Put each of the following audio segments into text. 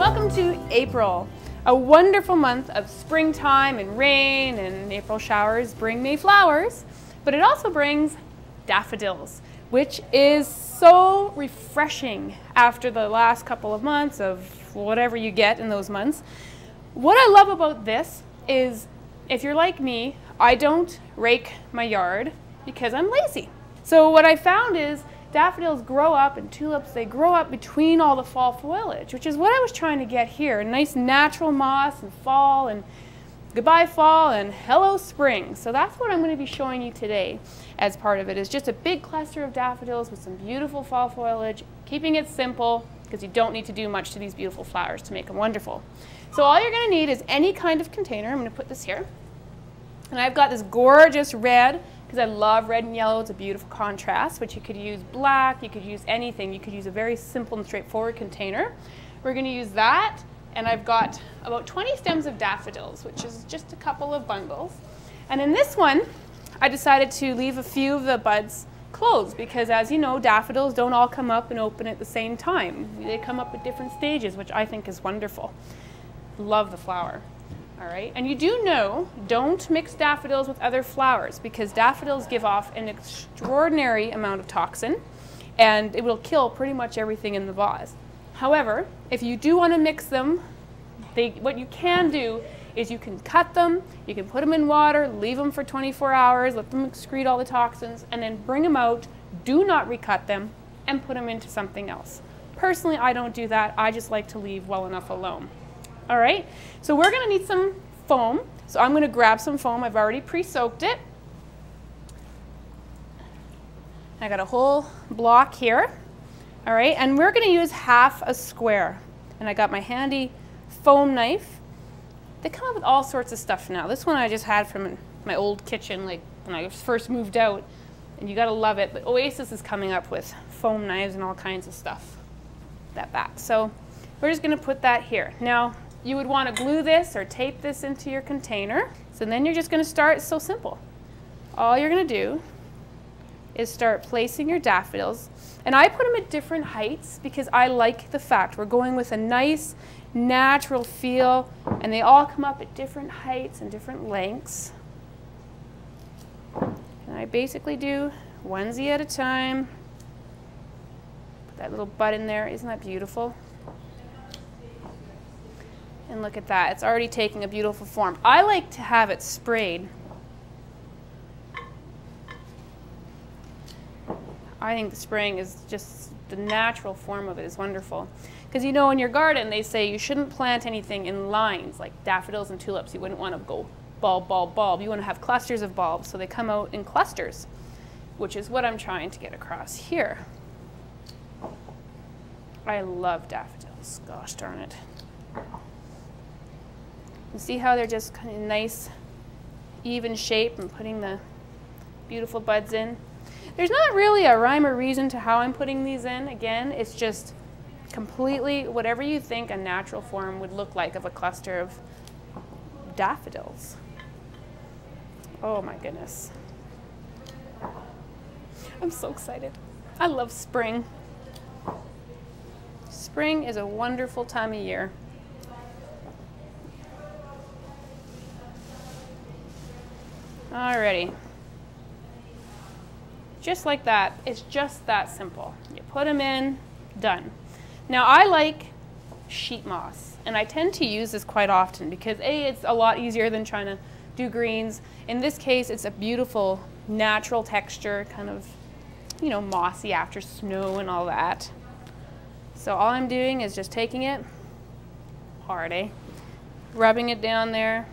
Welcome to April, a wonderful month of springtime and rain, and April showers bring May flowers, but it also brings daffodils, which is so refreshing after the last couple of months of whatever you get in those months. What I love about this is, if you're like me, I don't rake my yard because I'm lazy. So what I found is daffodils grow up, and tulips, they grow up between all the fall foliage, which is what I was trying to get here. A nice natural moss and fall, and goodbye fall and hello spring. So that's what I'm going to be showing you today as part of it, is just a big cluster of daffodils with some beautiful fall foliage, keeping it simple because you don't need to do much to these beautiful flowers to make them wonderful. So all you're going to need is any kind of container. I'm going to put this here. And I've got this gorgeous red, because I love red and yellow. It's a beautiful contrast, but you could use black, you could use anything. You could use a very simple and straightforward container. We're going to use that, and I've got about 20 stems of daffodils, which is just a couple of bundles. And in this one, I decided to leave a few of the buds closed, because as you know, daffodils don't all come up and open at the same time. They come up at different stages, which I think is wonderful. Love the flower. All right, and you do know, don't mix daffodils with other flowers, because daffodils give off an extraordinary amount of toxin, and it will kill pretty much everything in the vase. However, if you do want to mix them, what you can do is you can cut them, you can put them in water, leave them for 24 hours, let them excrete all the toxins, and then bring them out, do not recut them, and put them into something else. Personally, I don't do that. I just like to leave well enough alone. All right, so we're going to need some foam. So I'm going to grab some foam. I've already pre-soaked it. I got a whole block here. All right, and we're going to use half a square. And I got my handy foam knife. They come up with all sorts of stuff now. This one I just had from my old kitchen, like when I first moved out. And you got to love it. But Oasis is coming up with foam knives and all kinds of stuff. So we're just going to put that here. Now, you would want to glue this or tape this into your container. So then you're just going to start. It's so simple. All you're going to do is start placing your daffodils. And I put them at different heights because I like the fact we're going with a nice natural feel, and they all come up at different heights and different lengths. And I basically do onesie at a time. Put that little bud in there. Isn't that beautiful? And look at that, it's already taking a beautiful form. I like to have it sprayed. I think the spraying is just, the natural form of it is wonderful. Because you know, in your garden, they say you shouldn't plant anything in lines, like daffodils and tulips. You wouldn't want to go bulb, bulb, bulb. You want to have clusters of bulbs, so they come out in clusters, which is what I'm trying to get across here. I love daffodils, gosh darn it. You see how they're just kind of nice, even shape, and putting the beautiful buds in. There's not really a rhyme or reason to how I'm putting these in. Again, it's just completely whatever you think a natural form would look like of a cluster of daffodils. Oh my goodness. I'm so excited. I love spring. Spring is a wonderful time of year. Alrighty, just like that. It's just that simple. You put them in, done. Now I like sheet moss, and I tend to use this quite often because A, it's a lot easier than trying to do greens. In this case, it's a beautiful natural texture, kind of, you know, mossy after snow and all that. So all I'm doing is just taking it, hard, rubbing it down there.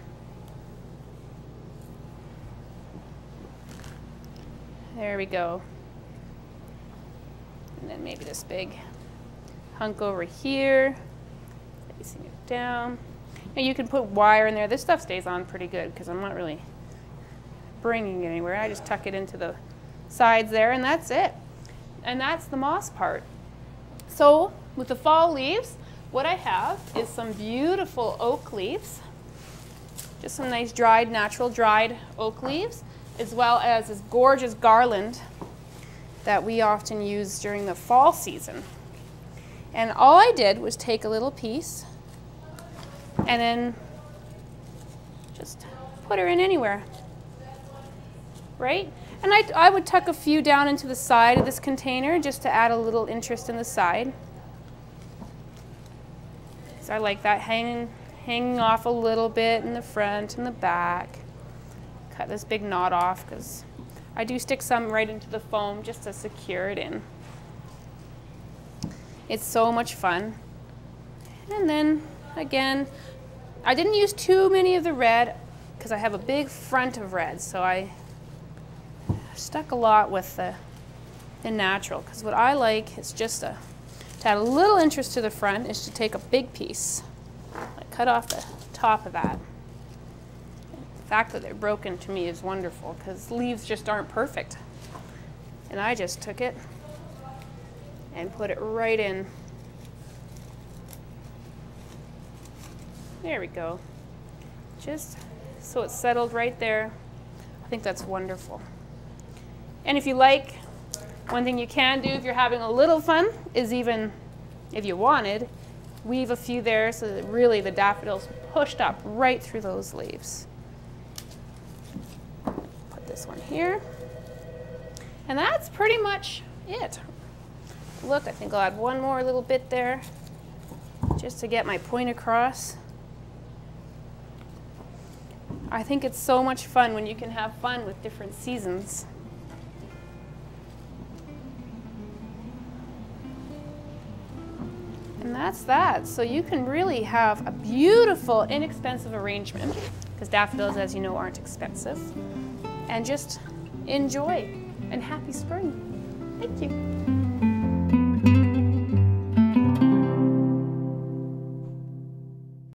There we go. And then maybe this big hunk over here, facing it down. Now you can put wire in there. This stuff stays on pretty good because I'm not really bringing it anywhere. I just tuck it into the sides there, and that's it. And that's the moss part. So with the fall leaves, what I have is some beautiful oak leaves. Just some nice dried, natural dried oak leaves, as well as this gorgeous garland that we often use during the fall season. And all I did was take a little piece and then just put her in anywhere, right? And I would tuck a few down into the side of this container just to add a little interest in the side. So I like that hanging off a little bit in the front and the back. Cut this big knot off because I do stick some right into the foam just to secure it in. It's so much fun. And then again, I didn't use too many of the red because I have a big front of red, so I stuck a lot with the natural, because what I like is just to add a little interest to the front is to take a big piece, like cut off the top of that. The fact that they're broken to me is wonderful because leaves just aren't perfect. And I just took it and put it right in. There we go. Just so it's settled right there. I think that's wonderful. And if you like, one thing you can do if you're having a little fun is, even if you wanted, weave a few there so that really the daffodils pushed up right through those leaves. Put this one here. And that's pretty much it. Look, I think I'll add one more little bit there just to get my point across. I think it's so much fun when you can have fun with different seasons. And that's that. So you can really have a beautiful, inexpensive arrangement, because daffodils, as you know, aren't expensive. And just enjoy, and happy spring. Thank you.